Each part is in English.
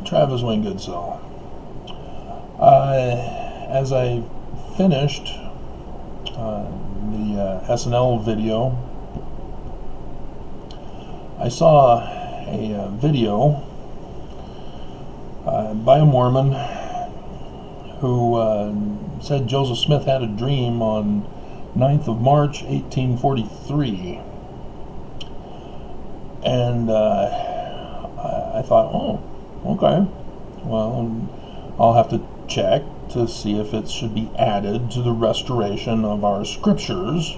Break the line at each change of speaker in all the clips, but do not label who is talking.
Travis Wayne Goodsell. As I finished the SNL video, I saw a video by a Mormon who said Joseph Smith had a dream on 9th of March 1843. And I thought, oh, okay, well, I'll have to check to see if it should be added to the restoration of our scriptures,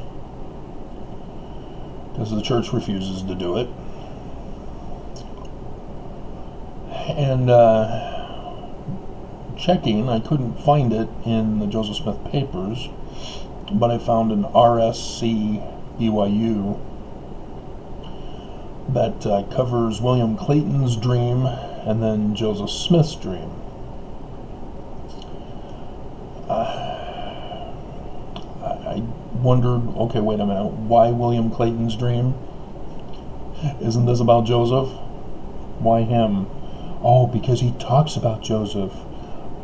because the church refuses to do it. And checking, I couldn't find it in the Joseph Smith papers, but I found an RSC BYU that covers William Clayton's dream and then Joseph Smith's dream. I wondered, okay, wait a minute, why William Clayton's dream? Isn't this about Joseph? Why him? Oh, because he talks about Joseph.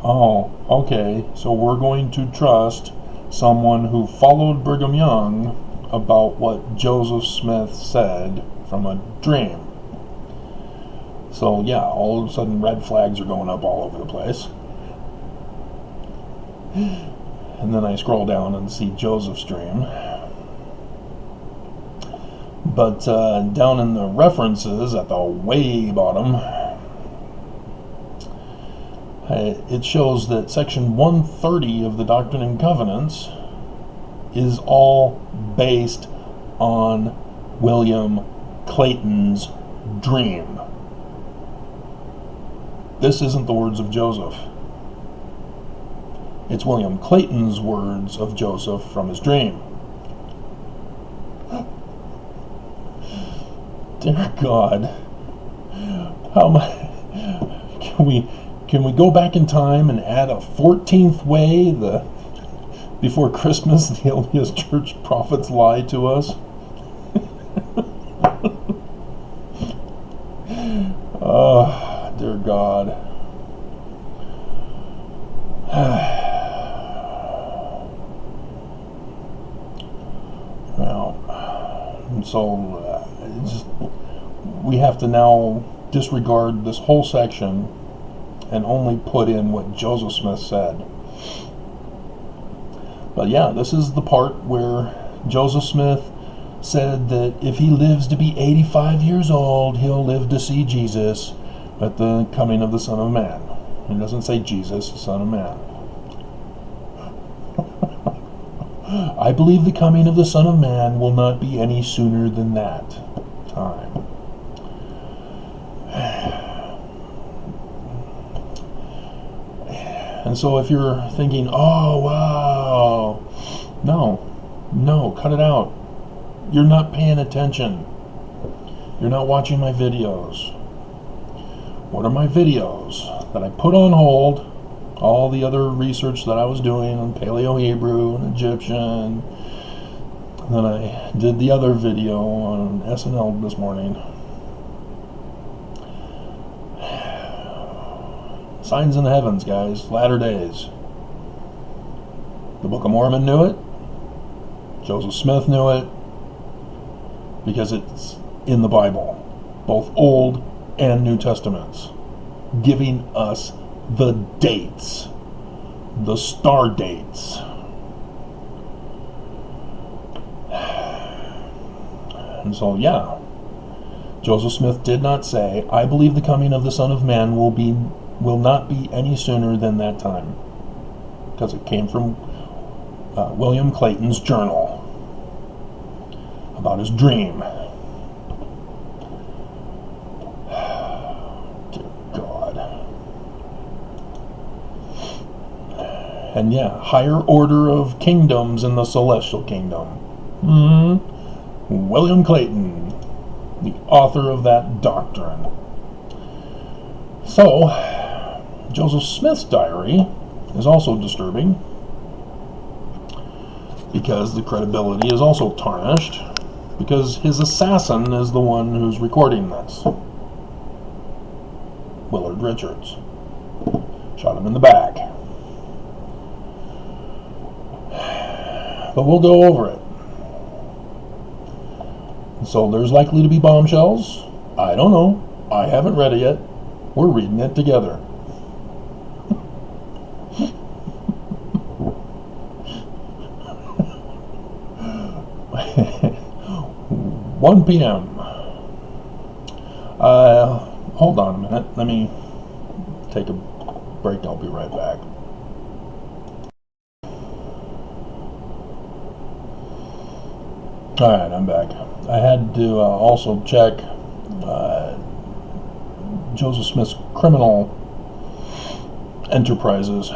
Oh, okay, so we're going to trust someone who followed Brigham Young about what Joseph Smith said from a dream. So yeah, all of a sudden red flags are going up all over the place. And then I scroll down and see Joseph's dream. But down in the references at the way bottom, it shows that section 130 of the Doctrine and Covenants is all based on William Clayton's dream. This isn't the words of Joseph. It's William Clayton's words of Joseph from his dream. Dear God, how am I? Can we go back in time and add a 14th way before Christmas the LDS Church prophets lied to us? Oh, dear God. Well, and so we have to now disregard this whole section and only put in what Joseph Smith said. But yeah, this is the part where Joseph Smith said that if he lives to be 85 years old, he'll live to see Jesus at the coming of the Son of Man. He doesn't say Jesus, the Son of Man. I believe the coming of the Son of Man will not be any sooner than that time. And so if you're thinking, oh, wow, no, cut it out. You're not paying attention. You're not watching my videos. What are my videos that I put on hold? All the other research that I was doing on Paleo-Hebrew and Egyptian. And then I did the other video on SNL this morning. Signs in the heavens, guys. Latter days. The Book of Mormon knew it. Joseph Smith knew it. Because it's in the Bible. Both Old and New Testaments. Giving us the dates. The star dates. And so, yeah. Joseph Smith did not say, I believe the coming of the Son of Man will not be any sooner than that time, because it came from William Clayton's journal about his dream. Dear God. And yeah, higher order of kingdoms in the celestial kingdom. William Clayton, the author of that doctrine. So, Joseph Smith's diary is also disturbing because the credibility is also tarnished because his assassin is the one who's recording this. Willard Richards. Shot him in the back. But we'll go over it. So there's likely to be bombshells. I don't know. I haven't read it yet. We're reading it together. 1 p.m. Hold on a minute. Let me take a break. I'll be right back. Alright, I'm back. I had to also check Joseph Smith's criminal enterprises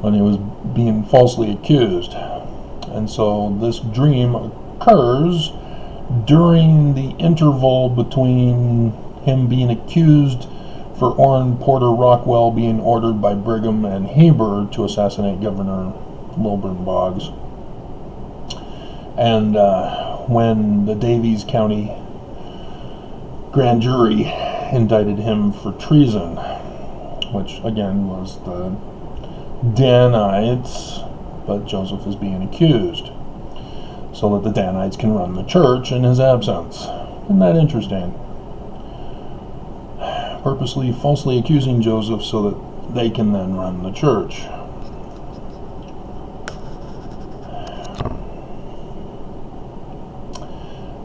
when he was being falsely accused. And so this dream occurs during the interval between him being accused for Orrin Porter Rockwell being ordered by Brigham and Heber to assassinate Governor Wilburn Boggs, and when the Davies County grand jury indicted him for treason, which again was the Danites, but Joseph is being accused, so that the Danites can run the church in his absence. Isn't that interesting? Purposely falsely accusing Joseph so that they can then run the church.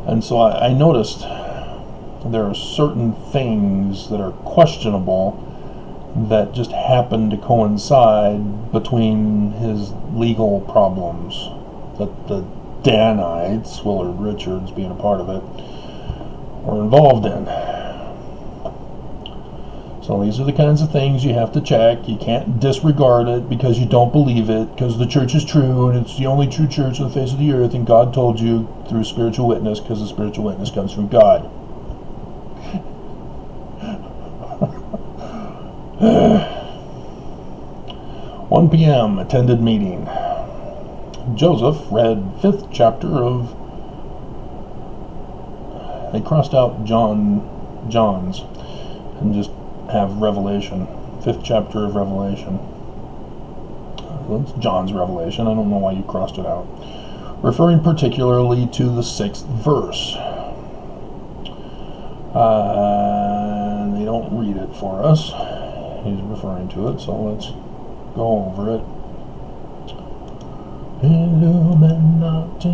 And so I noticed there are certain things that are questionable that just happen to coincide between his legal problems that the Danites, Willard Richards being a part of it, were involved in. So these are the kinds of things you have to check. You can't disregard it because you don't believe it, because the church is true and it's the only true church on the face of the earth, and God told you through spiritual witness, because the spiritual witness comes from God. 1 p.m. attended meeting. Joseph read 5th chapter of... They crossed out John's and just have Revelation. 5th chapter of Revelation. Well, it's John's Revelation. I don't know why you crossed it out. Referring particularly to the 6th verse. They don't read it for us. He's referring to it, so let's go over it. Illuminati,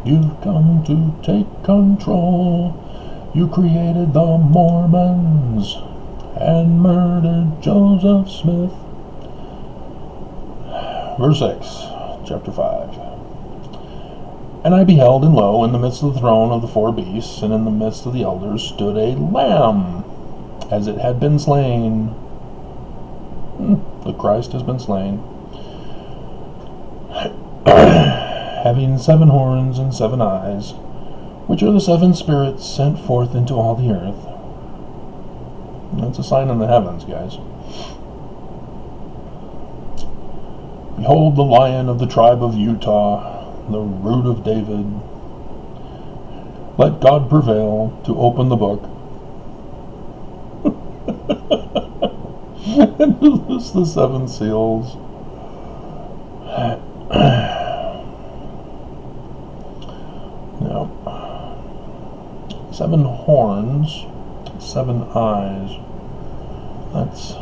you've come to take control. You created the Mormons and murdered Joseph Smith. Verse 6, chapter 5. And I beheld, and lo, in the midst of the throne of the 4 beasts, and in the midst of the elders, stood a lamb, as it had been slain. The Christ has been slain. Having 7 horns and 7 eyes, which are the 7 spirits sent forth into all the earth. That's a sign in the heavens, guys. Behold the Lion of the tribe of Utah, the root of David. Let God prevail to open the book. And to loose the 7 seals. Now, 7 horns, 7 eyes. That's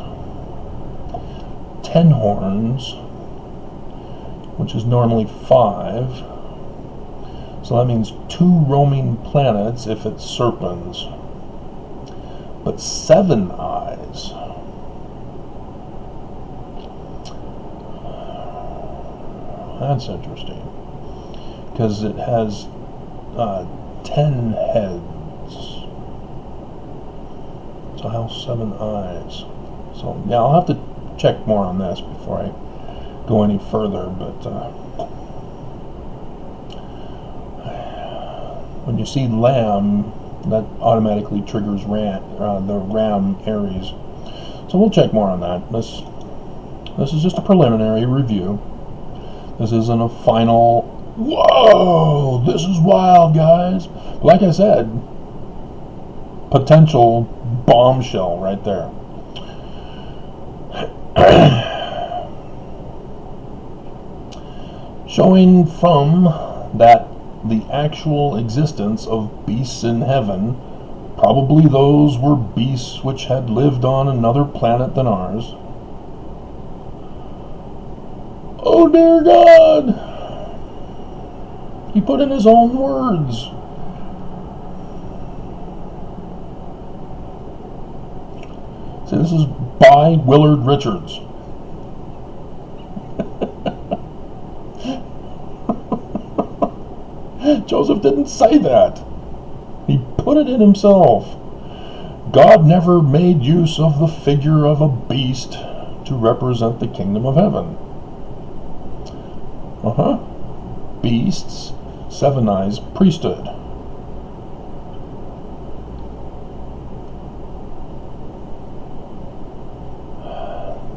10 horns, which is normally 5. So that means 2 roaming planets if it's serpents. But 7 eyes. That's interesting. Because it has 10 heads. So how 7 eyes? So yeah, I'll have to check more on this before I go any further, but when you see lamb, that automatically triggers the ram Aries. So we'll check more on that. This is just a preliminary review. This isn't a final, whoa, this is wild, guys. Like I said, potential bombshell right there. Showing from that the actual existence of beasts in heaven, probably those were beasts which had lived on another planet than ours. Oh dear God! He put in his own words. See, this is by Willard Richards. Joseph didn't say that. He put it in himself. God never made use of the figure of a beast to represent the kingdom of heaven. Beasts, seven-eyes priesthood.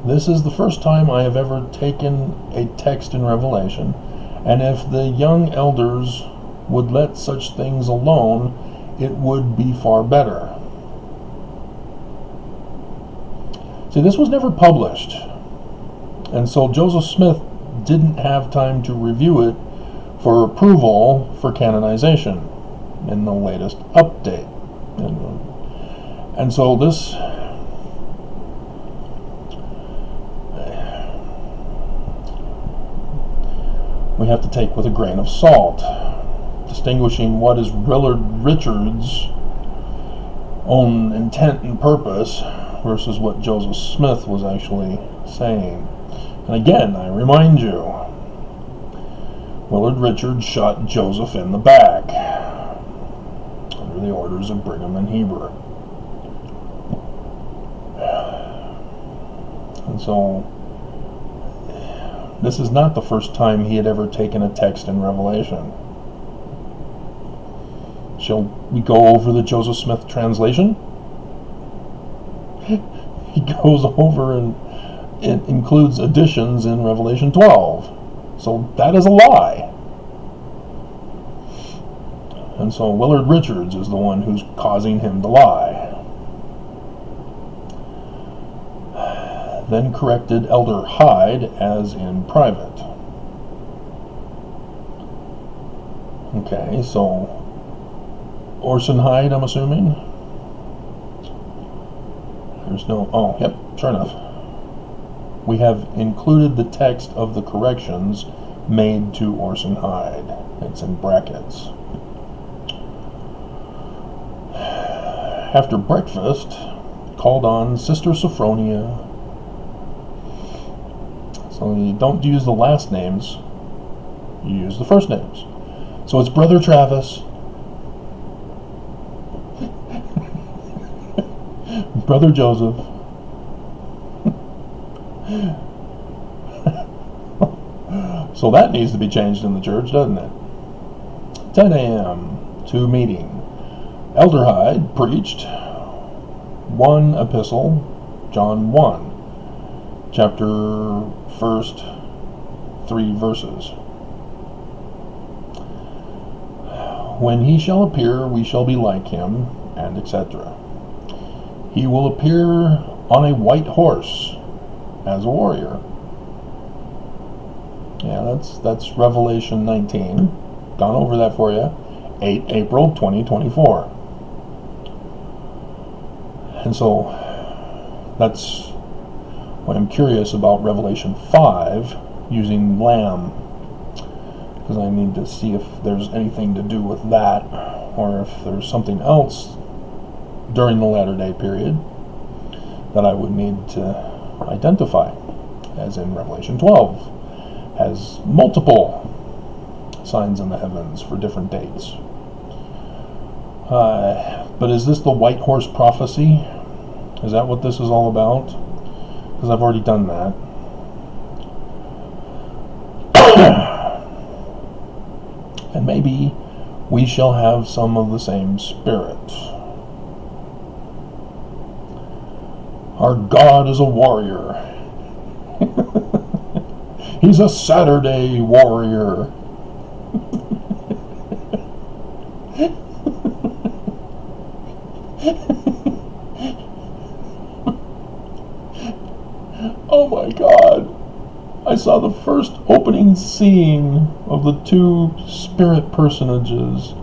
This is the first time I have ever taken a text in Revelation, and if the young elders would let such things alone, it would be far better. See, this was never published, and so Joseph Smith didn't have time to review it for approval for canonization in the latest update. And so this we have to take with a grain of salt, distinguishing what is Willard Richards' own intent and purpose versus what Joseph Smith was actually saying. And again, I remind you, Willard Richards shot Joseph in the back under the orders of Brigham and Heber. And so this is not the first time he had ever taken a text in Revelation. Shall we go over the Joseph Smith translation? He goes over and it includes additions in Revelation 12. So that is a lie. And so Willard Richards is the one who's causing him to lie. Then corrected Elder Hyde as in private. Okay, so Orson Hyde, I'm assuming. There's no, oh, yep, sure enough. We have included the text of the corrections made to Orson Hyde. It's in brackets. After breakfast, called on Sister Sophronia. So you don't use the last names, you use the first names. So it's Brother Travis, Brother Joseph, so that needs to be changed in the church, doesn't it? 10 a.m. to meeting. Elder Hyde preached one epistle, John 1, chapter 1st, 3 verses. When he shall appear, we shall be like him, and etc. He will appear on a white horse as a warrior. Yeah, that's Revelation 19. Gone over that for you. 8 April 2024. And so that's why I'm curious about Revelation 5 using lamb, because I need to see if there's anything to do with that, or if there's something else during the latter-day period that I would need to identify, as in Revelation 12 has multiple signs in the heavens for different dates. But is this the white horse prophecy? Is that what this is all about? Because I've already done that. And maybe we shall have some of the same spirit. Our God is a warrior. He's a Saturday warrior. Oh my God. I saw the first opening scene of the two spirit personages,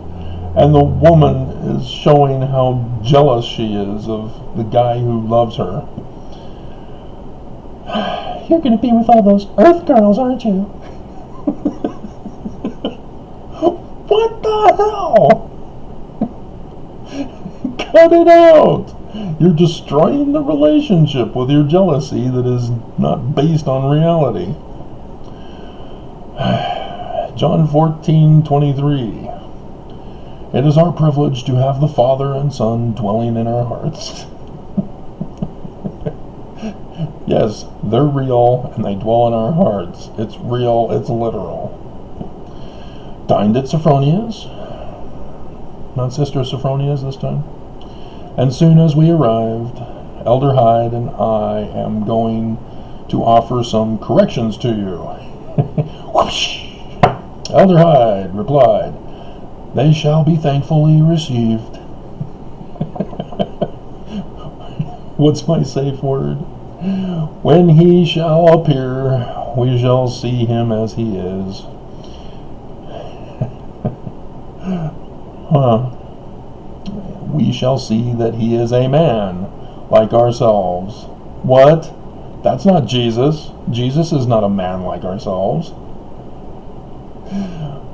and the woman is showing how jealous she is of the guy who loves her. You're going to be with all those Earth girls, aren't you? What the hell? Cut it out! You're destroying the relationship with your jealousy that is not based on reality. John 14:23. It is our privilege to have the Father and Son dwelling in our hearts. Yes, they're real and they dwell in our hearts. It's real, it's literal. Dined at Sophronia's. Not Sister Sophronia's this time. And soon as we arrived, Elder Hyde and I am going to offer some corrections to you. Whoosh! Elder Hyde replied, they shall be thankfully received. What's my safe word? When he shall appear, we shall see him as he is. We shall see that he is a man, like ourselves. What? That's not Jesus. Jesus is not a man like ourselves.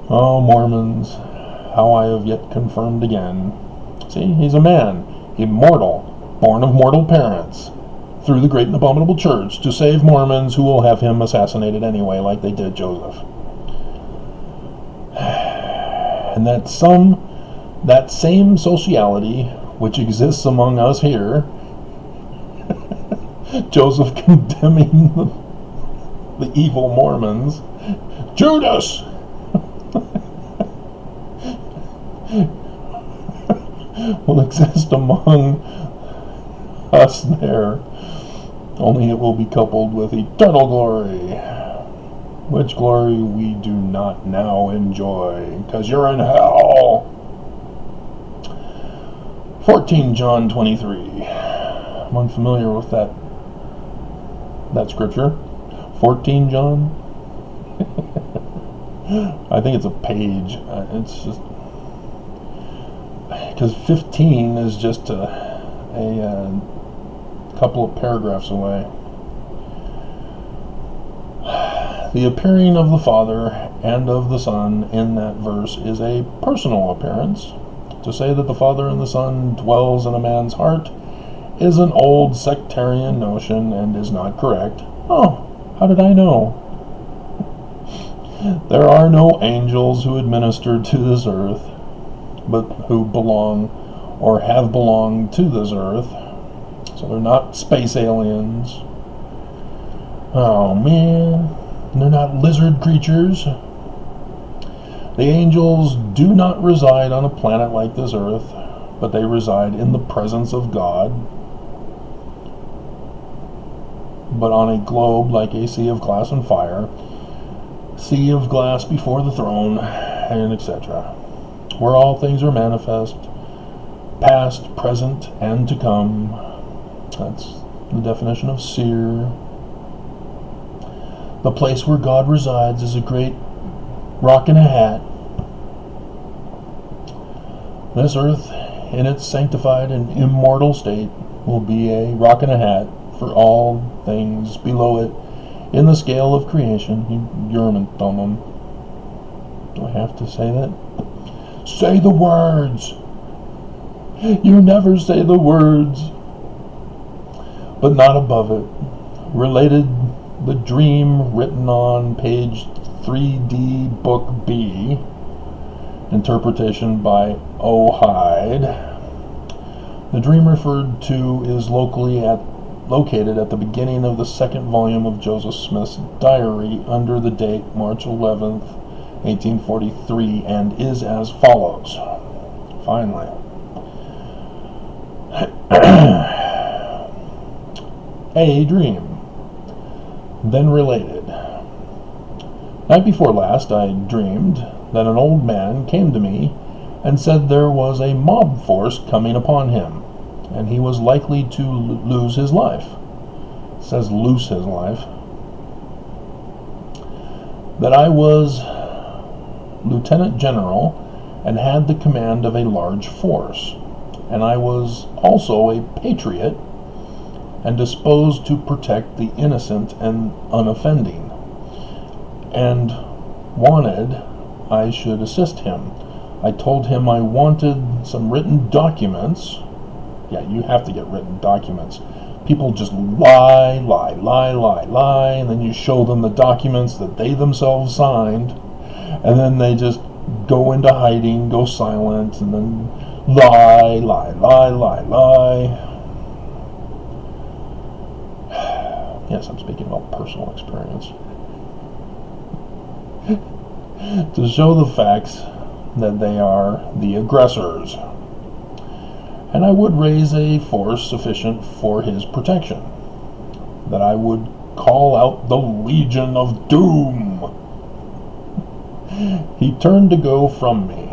Oh, Mormons, how I have yet confirmed again. See, he's a man, immortal, born of mortal parents, through the great and abominable church, to save Mormons who will have him assassinated anyway, like they did Joseph. And that same sociality which exists among us here, Joseph condemning the evil Mormons, Judas! Will exist among us there, only it will be coupled with eternal glory, which glory we do not now enjoy, because you're in hell. 14 John 23. I'm unfamiliar with that scripture. 14 John? I think it's a page. It's just because 15 is just a couple of paragraphs away. The appearing of the Father and of the Son in that verse is a personal appearance. To say that the Father and the Son dwells in a man's heart is an old sectarian notion and is not correct. Oh, how did I know? There are no angels who administer to this earth, but who belong or have belonged to this earth. So they're not space aliens. Oh man, they're not lizard creatures. The angels do not reside on a planet like this earth, but they reside in the presence of God, but on a globe like a sea of glass and fire, sea of glass before the throne, and etc., where all things are manifest, past, present, and to come. That's the definition of seer. The place where God resides is a great rock in a hat. This earth, in its sanctified and immortal state, will be a rock in a hat for all things below it in the scale of creation. Urim and Thummim. Do I have to say that? Say the words! You never say the words. But not above it. Related the dream written on page 3D, Book B, interpretation by O. Hyde. The dream referred to is located at the beginning of the second volume of Joseph Smith's diary under the date March 11th, 1843, and is as follows. Finally. A dream. Then related. Night before last I dreamed that an old man came to me and said there was a mob force coming upon him. and he was likely to lose his life. It says lose his life. That I was lieutenant general and had the command of a large force, and I was also a patriot and disposed to protect the innocent and unoffending, and wanted I should assist him. I told him I wanted some written documents. Yeah, you have to get written documents. People just lie, and then you show them the documents that they themselves signed, and then they just go into hiding, go silent, and then lie. Yes, I'm speaking about personal experience. To show the facts that they are the aggressors, and I would raise a force sufficient for his protection, that I would call out the Legion of Doom. He turned to go from me,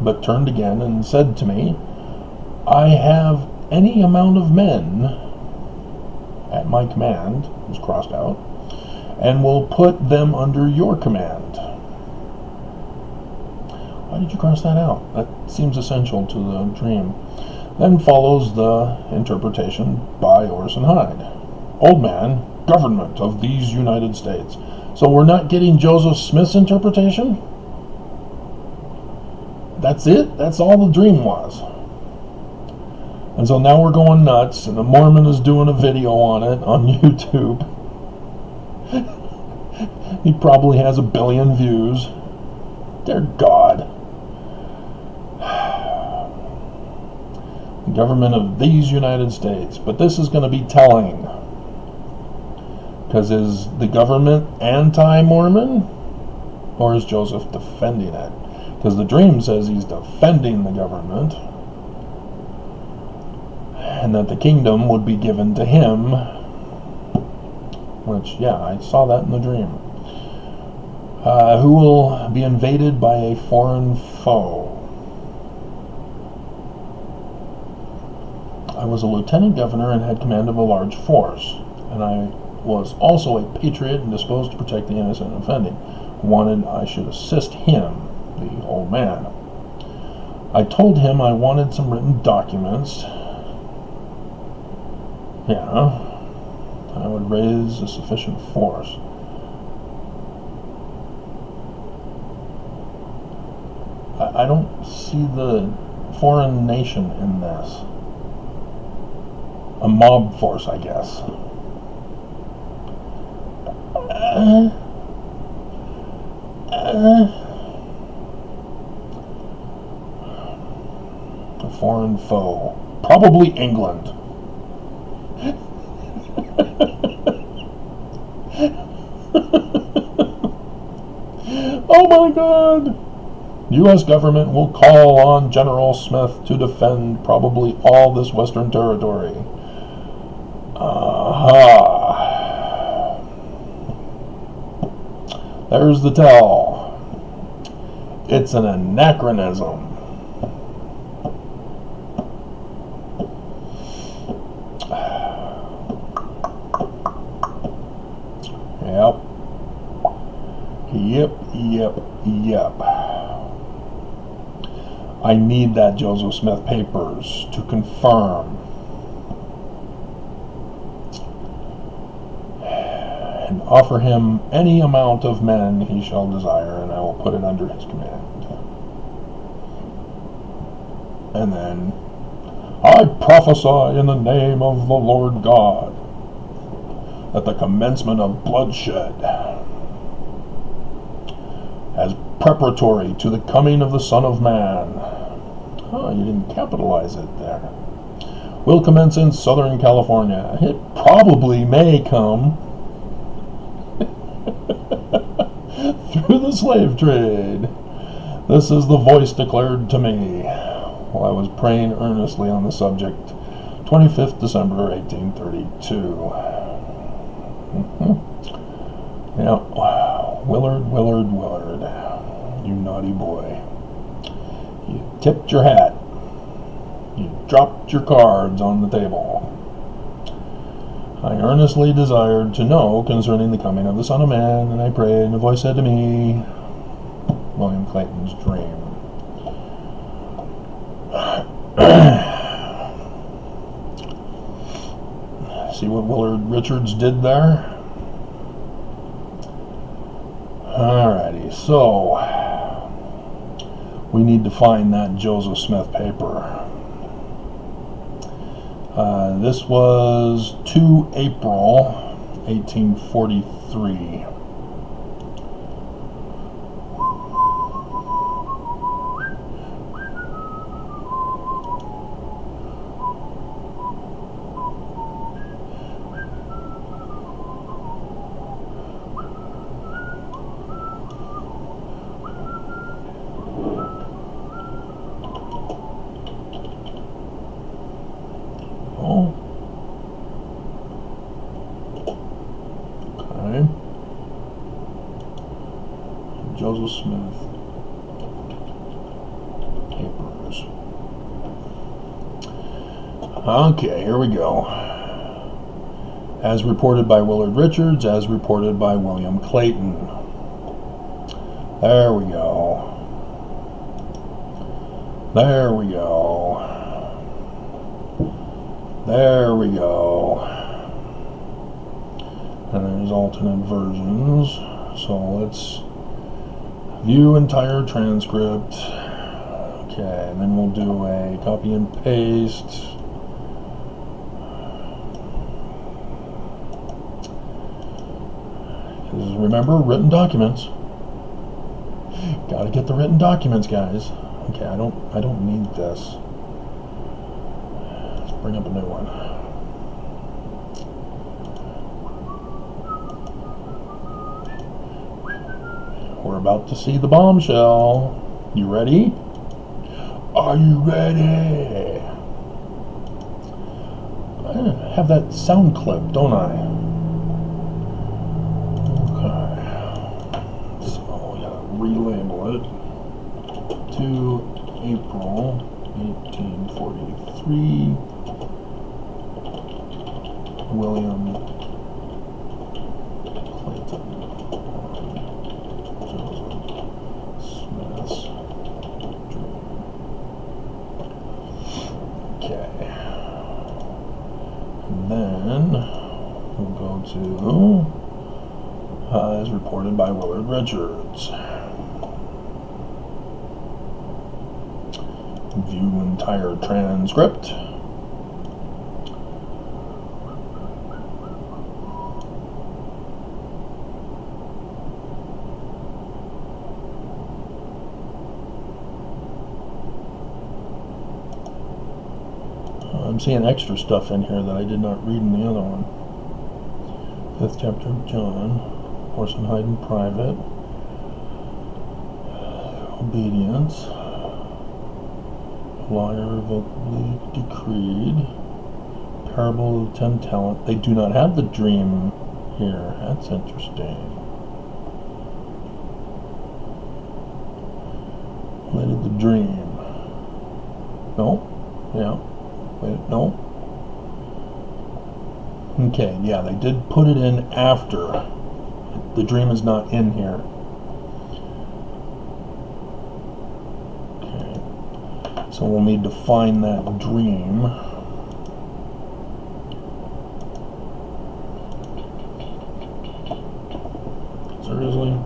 but turned again and said to me, I have any amount of men at my command, was crossed out, and will put them under your command. Why did you cross that out? That seems essential to the dream. Then follows the interpretation by Orson Hyde. Old man, government of these United States. So we're not getting Joseph Smith's interpretation? That's it? That's all the dream was. And so now we're going nuts, and the Mormon is doing a video on it on YouTube. He probably has 1 billion views. Dear God. The government of these United States. But this is going to be telling. Because is the government anti-Mormon? Or is Joseph defending it? Because the dream says he's defending the government, and that the kingdom would be given to him, which, yeah, I saw that in the dream. Who will be invaded by a foreign foe. I was a lieutenant governor and had command of a large force, and I was also a patriot and disposed to protect the innocent and offending. Wanted I should assist him, the old man. I told him I wanted some written documents. Yeah, I would raise a sufficient force. I don't see the foreign nation in this. A mob force, I guess. A foreign foe. Probably England. Oh my God! U.S. government will call on General Smith to defend probably all this Western territory. There's the tell. It's an anachronism. Yep. I need that Joseph Smith papers to confirm. And offer him any amount of men he shall desire, and I will put it under his command. And then, I prophesy in the name of the Lord God that the commencement of bloodshed, as preparatory to the coming of the Son of Man. Oh, you didn't capitalize it there. Will commence in Southern California. It probably may come through the slave trade. This is the voice declared to me while I was praying earnestly on the subject. 25th December 1832. Yeah, Willard, you naughty boy. You tipped your hat. You dropped your cards on the table. I earnestly desired to know concerning the coming of the Son of Man, and I prayed, and a voice said to me, William Clayton's dream. See what Willard Richards did there? Alrighty, so we need to find that Joseph Smith paper. This was 2 April 1843. Joseph Smith papers. Okay, here we go. As reported by Willard Richards, as reported by William Clayton. There we go. There we go. There we go. And there's alternate versions. So let's view entire transcript. Okay, and then we'll do a copy and paste. Because remember, written documents. Gotta get the written documents, guys. Okay, I don't need this. Let's bring up a new one. We're about to see the bombshell. You ready? Are you ready? I have that sound clip, don't I? Okay. So we gotta relabel it to April 1843. William Clayton. Then we'll go to as reported by Willard Richards. View entire transcript. I'm seeing extra stuff in here that I did not read in the other one. 5th chapter of John, Horse and Hide in private, obedience, liar irrevocably decreed, parable of 10 talents. They do not have the dream here. That's interesting. Related the dream. No? Yeah. Wait, no. Okay, yeah, they did put it in after. The dream is not in here. Okay. So we'll need to find that dream. Seriously?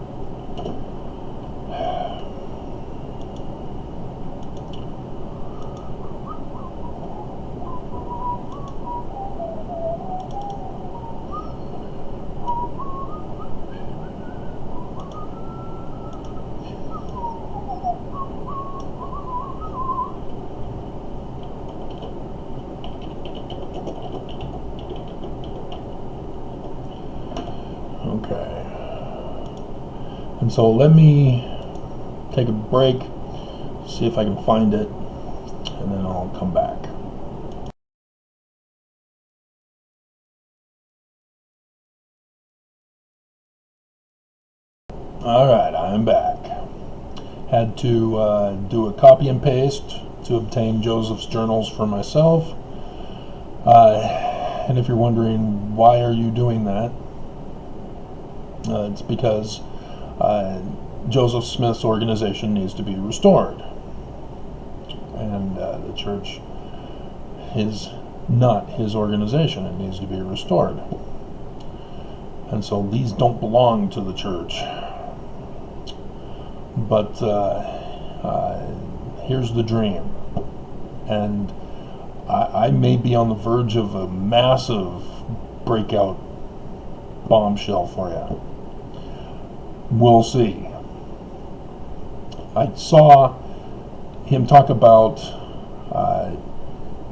Okay. And so let me take a break, see if I can find it, and then I'll come back. Alright, I'm back. Had to do a copy and paste to obtain Joseph's journals for myself. And if you're wondering, why are you doing that? It's because Joseph Smith's organization needs to be restored. And the church is not his organization. It needs to be restored. And so these don't belong to the church. But here's the dream. And I may be on the verge of a massive breakout bombshell for you. We'll see. I saw him talk about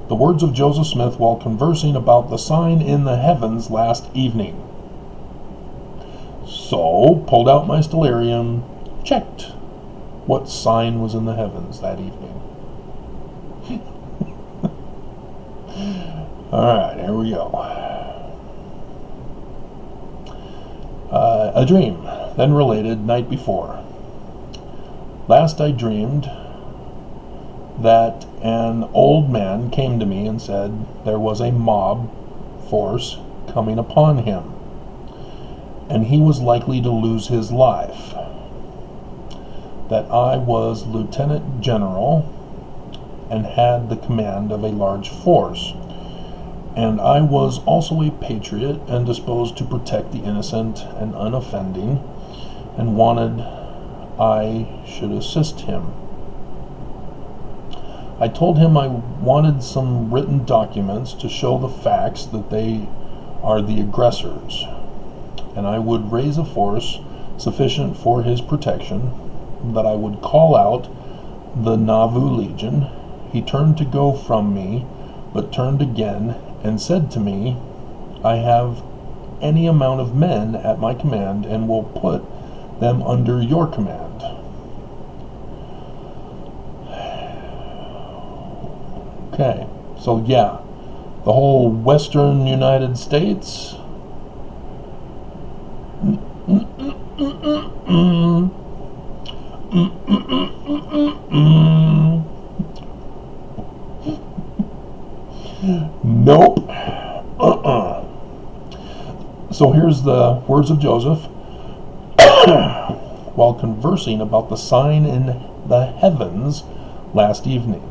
the words of Joseph Smith while conversing about the sign in the heavens last evening. So, pulled out my stellarium, checked what sign was in the heavens that evening. Alright, here we go. A dream, then related night before. Last I dreamed that an old man came to me and said there was a mob force coming upon him, and he was likely to lose his life. That I was Lieutenant General and had the command of a large force, and I was also a patriot and disposed to protect the innocent and unoffending, and wanted I should assist him. I told him I wanted some written documents to show the facts that they are the aggressors, and I would raise a force sufficient for his protection, that I would call out the Nauvoo Legion. He turned to go from me, but turned again and said to me, I have any amount of men at my command and will put them under your command. Okay, so yeah, the whole western United States. Nope. So here's the words of Joseph while conversing about the sign in the heavens last evening.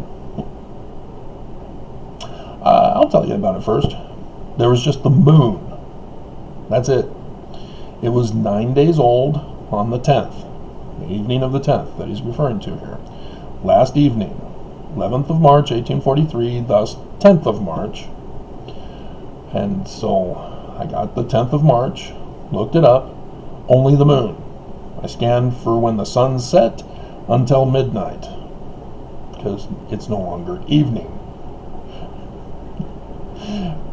I'll tell you about it first. There was just the moon. That's it. It was 9 days old on the 10th, the evening of the 10th that he's referring to here. Last evening, 11th of March, 1843, thus 10th of March. And so I got the 10th of March, looked it up, only the moon. I scanned for when the sun set until midnight, because it's no longer evening.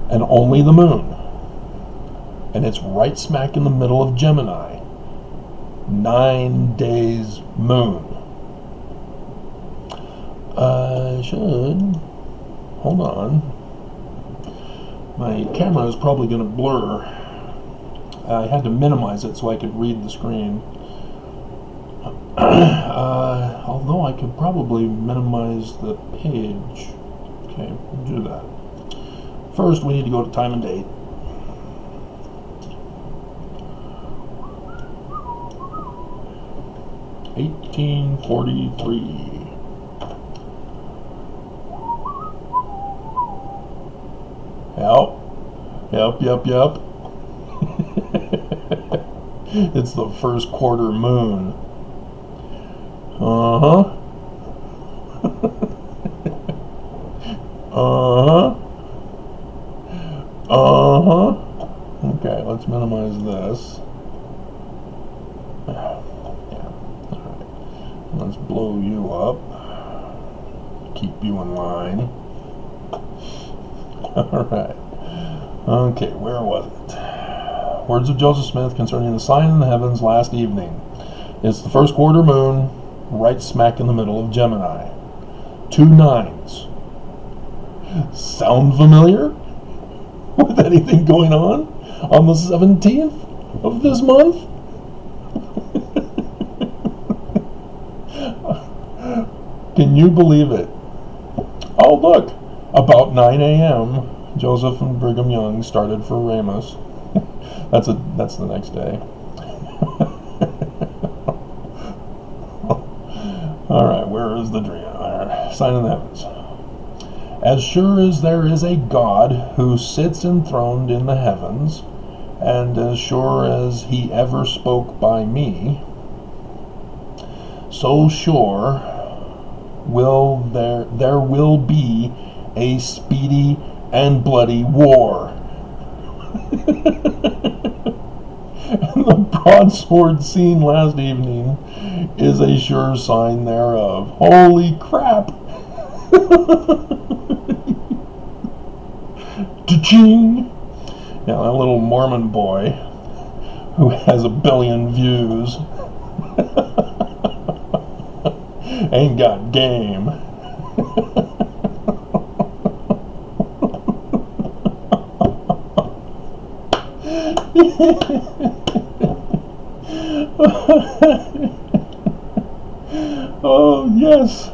And only the moon. And it's right smack in the middle of Gemini. 9 days moon. I should... Hold on. My camera is probably going to blur. I had to minimize it so I could read the screen. Although I could probably minimize the page. Okay, we'll do that. First, we need to go to time and date. (1843). Yep. It's the first quarter moon. Okay, let's minimize this. Yeah, alright. Let's blow you up. Keep you in line. Alright. Okay, where was it? Words of Joseph Smith concerning the sign in the heavens last evening. It's the first quarter moon, right smack in the middle of Gemini. 2 9s. Sound familiar? With anything going on the 17th of this month? Can you believe it? look, about 9 a.m., Joseph and Brigham Young started for Ramus. That's the next day. Alright, where is the dream? Sign in the heavens. As sure as there is a God who sits enthroned in the heavens, and as sure as he ever spoke by me, so sure there will be a speedy and bloody war. And the broadsword seen last evening is a sure sign thereof. Holy crap! Cha-ching! Yeah, that little Mormon boy who has 1 billion views ain't got game. Oh, yes.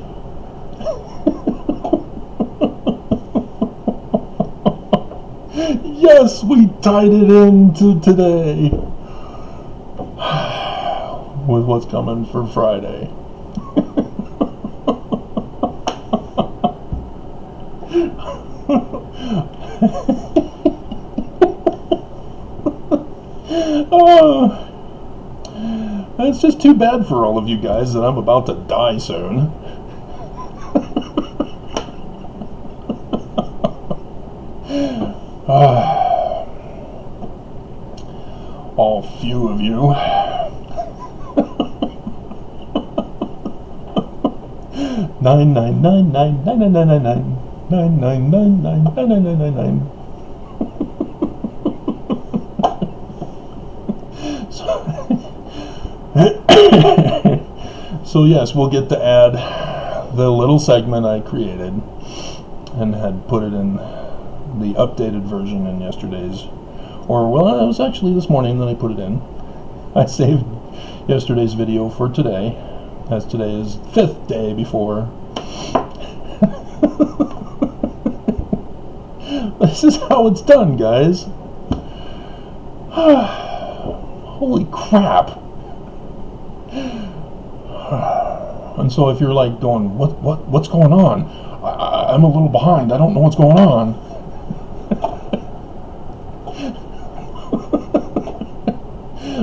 Yes, we tied it into today with what's coming for Friday. Oh, it's just too bad for all of you guys that I'm about to die soon. All few of you. Nine. So yes, we'll get to add the little segment I created and had put it in the updated version in yesterday's, or well, it was actually this morning that I put it in. I saved yesterday's video for today, as today is 5th day before. This is how it's done, guys. Holy crap. And so if you're like going, what's going on? I'm a little behind. I don't know what's going on.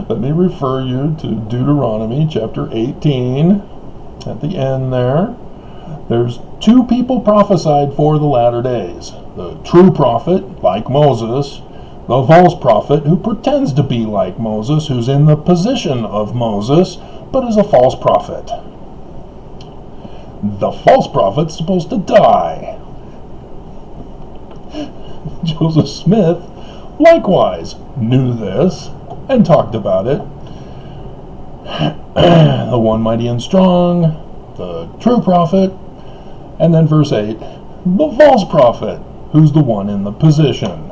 Let me refer you to Deuteronomy Chapter 18. At the end there, there's 2 people prophesied for the latter days. The true prophet, like Moses, the false prophet who pretends to be like Moses, who's in the position of Moses, but is a false prophet. The false prophet's supposed to die. Joseph Smith likewise knew this and talked about it. The one mighty and strong, the true prophet, and then verse 8, the false prophet, who's the one in the position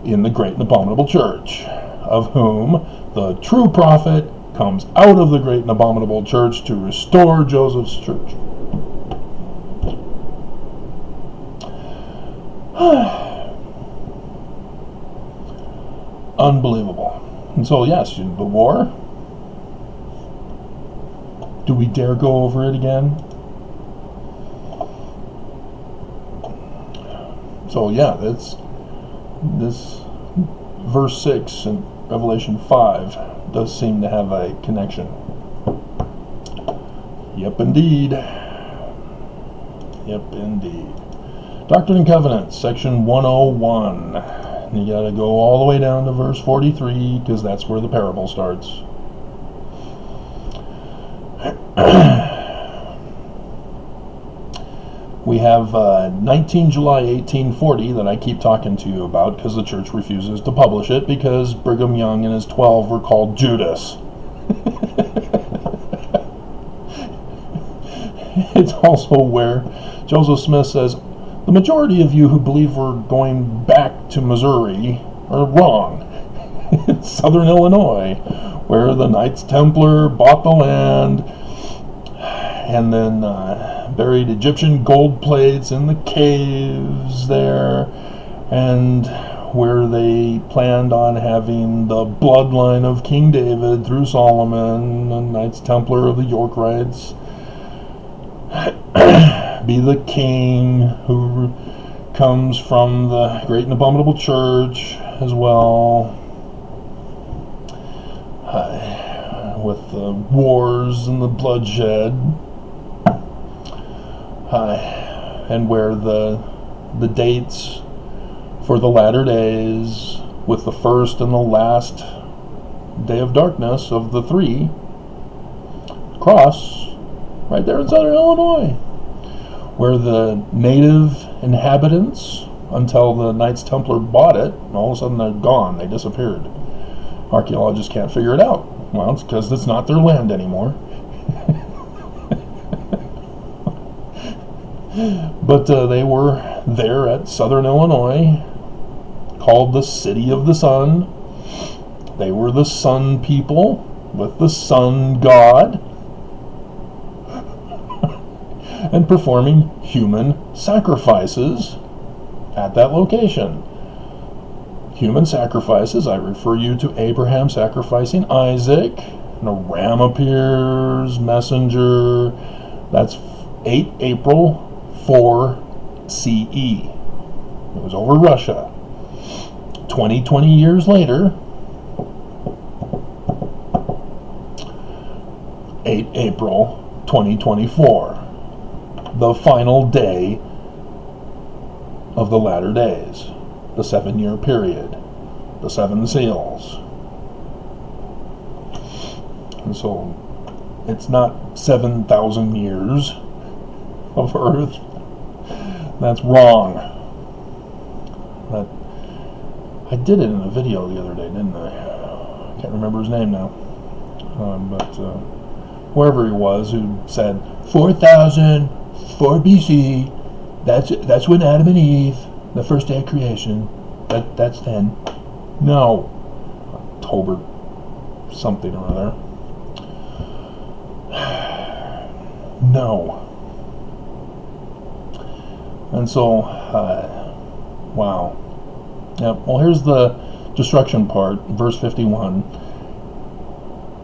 in the great and abominable church, of whom the true prophet comes out of the great and abominable church to restore Joseph's church. Unbelievable. And so yes, the war. Do we dare go over it again? So yeah, this verse 6 in Revelation 5 does seem to have a connection. Yep, indeed. Yep, indeed. Doctrine and Covenants, section 101. You gotta go all the way down to verse 43, because that's where the parable starts. We have 19 July 1840 that I keep talking to you about because the church refuses to publish it because Brigham Young and his 12 were called Judas. It's also where Joseph Smith says, the majority of you who believe we're going back to Missouri are wrong. It's Southern Illinois, where the Knights Templar bought the land and then buried Egyptian gold plates in the caves there, and where they planned on having the bloodline of King David through Solomon, the Knights Templar of the Yorkites, be the king who comes from the great and abominable church as well, with the wars and the bloodshed, and where the dates for the latter days, with the first and the last day of darkness of the three, cross right there in southern Illinois, where the native inhabitants, until the Knights Templar bought it, and all of a sudden they're gone, they disappeared. Archaeologists can't figure it out. Well, it's because it's not their land anymore. But they were there at southern Illinois, called the City of the Sun. They were the sun people with the sun god, and performing human sacrifices at that location. Human sacrifices, I refer you to Abraham sacrificing Isaac, and a ram appears, messenger. That's 8 April 4 CE. It was over Russia. 20 years later, 8 April 2024, the final day of the latter days, the 7-year period, the 7 seals. And so it's not 7,000 years of Earth. That's wrong. I did it in a video the other day, didn't I? Can't remember his name now. But whoever he was who said 4,004 BC, that's when Adam and Eve, the first day of creation, that's then. No. October something or other. No. And so, wow. Yeah, well, here's the destruction part, verse 51.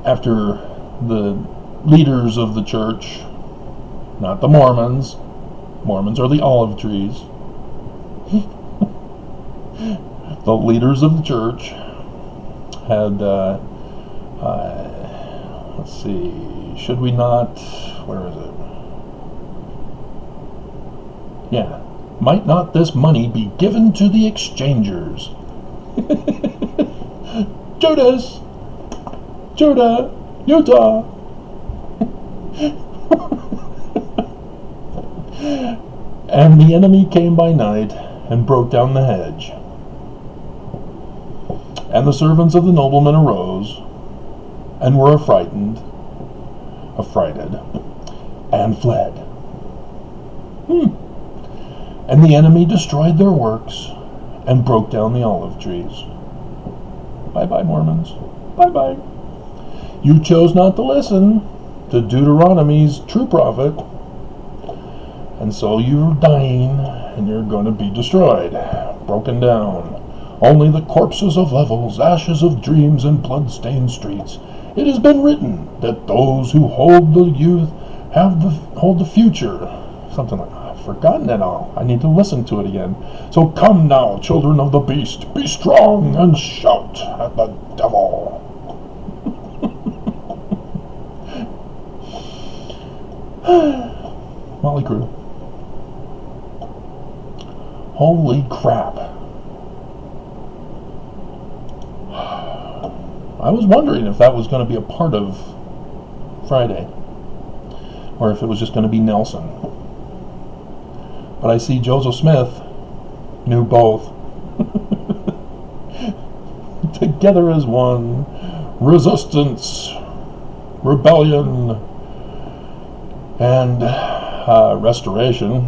After the leaders of the church, not the Mormons. Mormons are the olive trees. The leaders of the church had, let's see, should we not, where is it? Yeah. Might not this money be given to the exchangers? Judah, Utah. And the enemy came by night and broke down the hedge. And the servants of the nobleman arose and were affrighted, and fled. And the enemy destroyed their works and broke down the olive trees. Bye-bye, Mormons. Bye-bye. You chose not to listen to Deuteronomy's true prophet, and so you're dying, and you're going to be destroyed, broken down. Only the corpses of levels, ashes of dreams, and blood-stained streets. It has been written that those who hold the youth hold the future. Something like that. I've forgotten it all. I need to listen to it again. So come now, children of the beast, be strong and shout at the devil. Molly Crew. Holy crap. I was wondering if that was going to be a part of Friday, or if it was just going to be Nelson. But I see Joseph Smith knew both. Together as one. Resistance, rebellion, and restoration.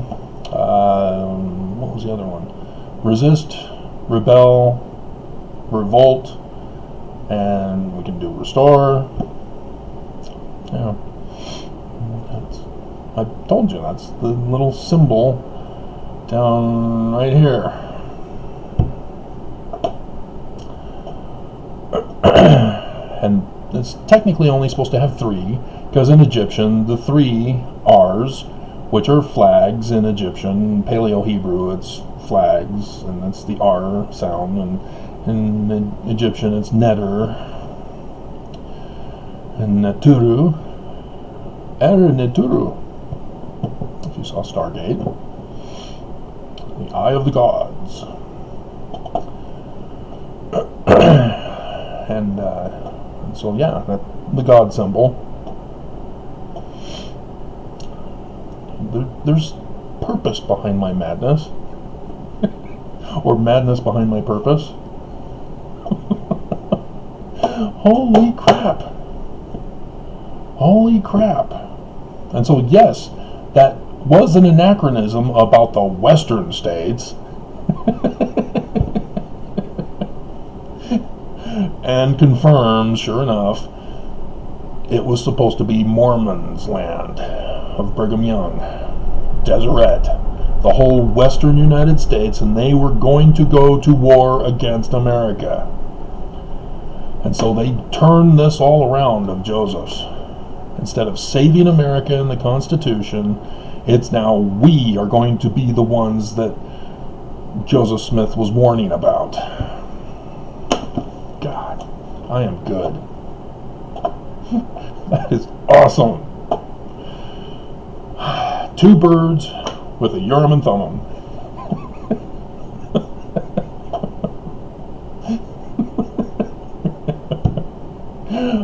What was the other one? Resist, rebel, revolt, and we can do restore. Yeah. I told you, that's the little symbol down right here. And it's technically only supposed to have three, because in Egyptian, the three R's, which are flags in Egyptian, Paleo-Hebrew, it's flags, and that's the R sound, and in Egyptian, it's neter, and neturu, neturu, if you saw Stargate, the Eye of the Gods. And so, yeah, the God symbol. There's purpose behind my madness, or madness behind my purpose. Holy crap! Holy crap! And so, yes, that was an anachronism about the Western states. And confirms, sure enough, it was supposed to be Mormon's land of Brigham Young, Deseret, the whole western United States, and they were going to go to war against America. And so they turned this all around of Joseph's. Instead of saving America in the Constitution, it's now we are going to be the ones that Joseph Smith was warning about. God, I am good. That is awesome. Two birds with a Urim and Thummim.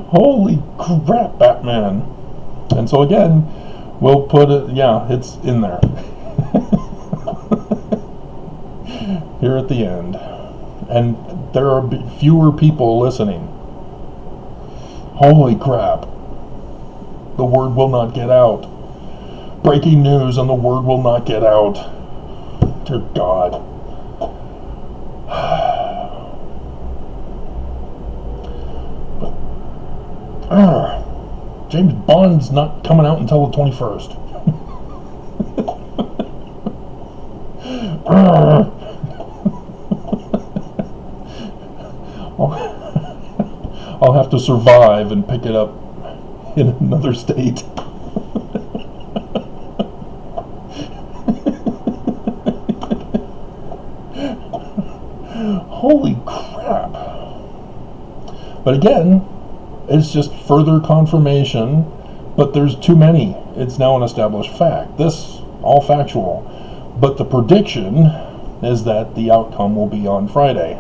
Holy crap, Batman. And so again, we'll put it, yeah, it's in there. Here at the end. And there are fewer people listening. Holy crap. The word will not get out. Breaking news and the word will not get out. Dear God. James Bond's not coming out until the 21st. I'll have to survive and pick it up in another state. Holy crap. But again, it's just further confirmation, but there's too many. It's now an established fact. This, all factual. But the prediction is that the outcome will be on Friday.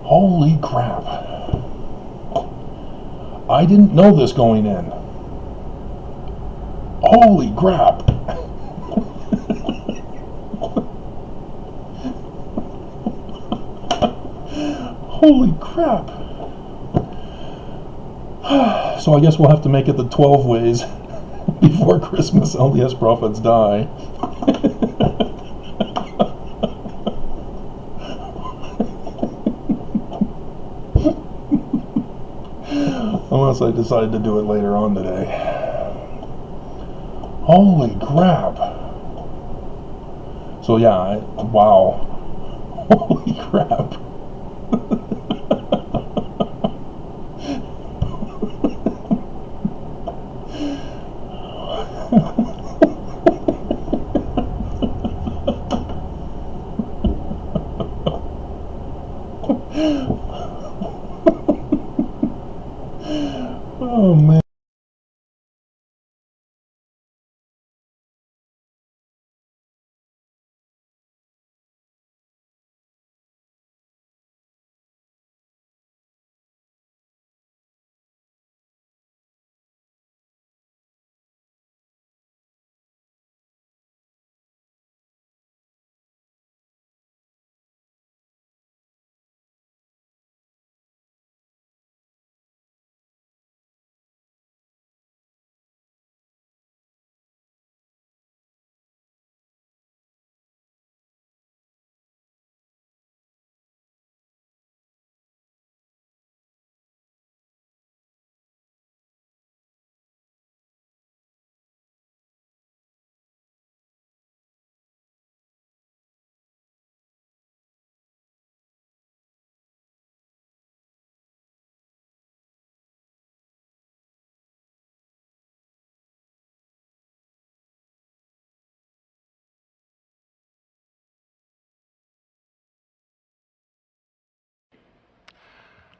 Holy crap. I didn't know this going in. Holy crap. Holy crap. So I guess we'll have to make it the 12 ways before Christmas LDS prophets die. Unless I decide to do it later on today. Holy crap. So yeah, wow. Holy crap. Oh man.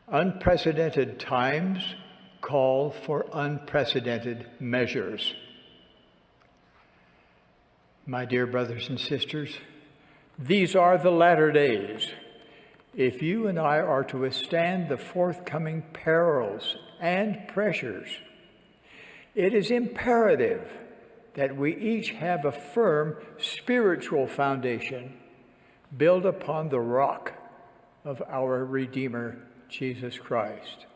Unprecedented times call for unprecedented measures. My dear brothers and sisters, these are the latter days. If you and I are to withstand the forthcoming perils and pressures, it is imperative that we each have a firm spiritual foundation built upon the rock of our Redeemer, Jesus Christ.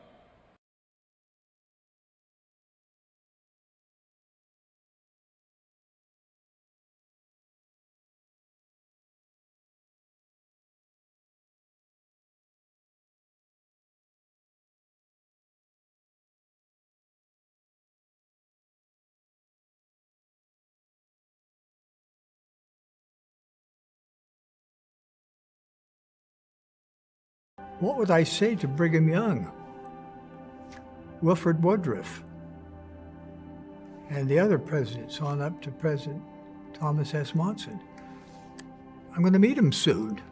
What would I say to Brigham Young, Wilford Woodruff, and the other presidents on up to President Thomas S. Monson? I'm going to meet him soon.